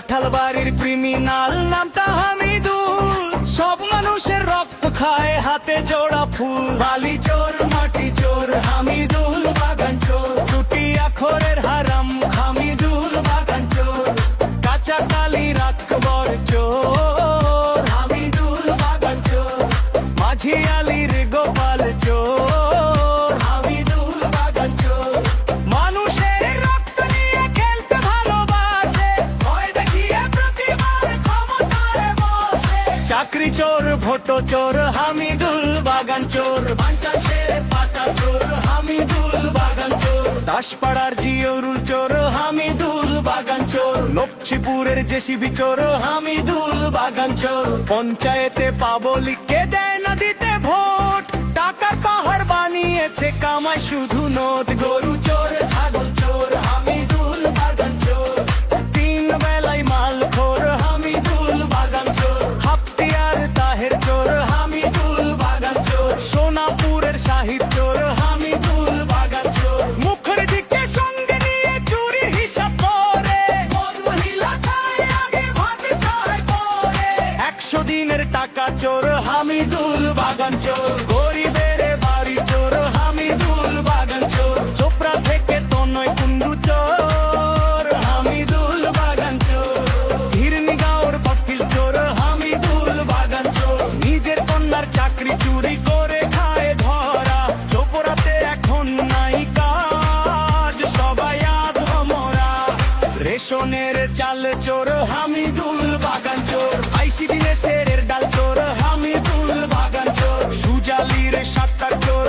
কাঁঠাল বাড়ির ক্রিমিনাল নামটা হামিদুল, সব মানুষের রক্ত খায় হাতে জোড়া ফুল। বালি চোর মাটি চোর হামিদুল বাগান চোর, দুটি আখরের হারাম হামিদুল বাগান চোর। কাঁচা কালির আকবর চোর হামিদুল বাগান চোর, মাঝি আলীর গোপাল চোর হামিদুল বাগান চোর। মানুষের রক্ত নিয়ে খেলতে ভালোবাসে, ভয় দেখিয়ে প্রতিবার ক্ষমতায় বসে। চাকরি চোর ভোট চোর হামিদুল বাগান চোর, বাঞ্চাশের পাতা চোর হামিদুল বাগান চোর। দাসপাড়ার জিয়রুল চোর হামিদুল বাগান চোর, লক্ষ্মীপুরের জেসিবি চোর হামিদুল বাগান চোর। পঞ্চায়েতে পাবলিককে দেয় না দিতে ভোট, টাকার পাহাড় বানিয়েছে কামায় শুধু নোট। গরু চোর ছাগল চোর হামিদুল বাগান চোর, তিন বেলায় মাল খোর হামিদুল বাগান চোর। হাফতিয়ার তাহের চোর হামিদুল বাগান চোর, সোনাপুরের শাহিদ চোর হামিদুল বাগান চোর। মুখের দিকে সঙ্গে নিয়ে চুরির হিসাব করে, মহিলা খায় আগে ভাত খায় পরে। 100 দিনের টাকা চোর হামিদুল বাগান চোর, গরিবের বাড়ি চোর হামিদুল বাগান চোর। চোপড়া থেকে তনয় কুন্ডু চোর হামিদুল বাগান চোর, হিরনিগাঁওর বকিল চোর হামিদুল বাগান চোর। নিজের কন্যার চাকরি চুরি করে খায় ধরা, চোপড়াতে এখন নাই কাজ সবাই আধমরা। রেশনের চাল চোর হামিদুল বাগান চোর, আইসিডি নেসের ডাল চোর হামিদুল বাগান চোর। সুজালির সাতটার চোর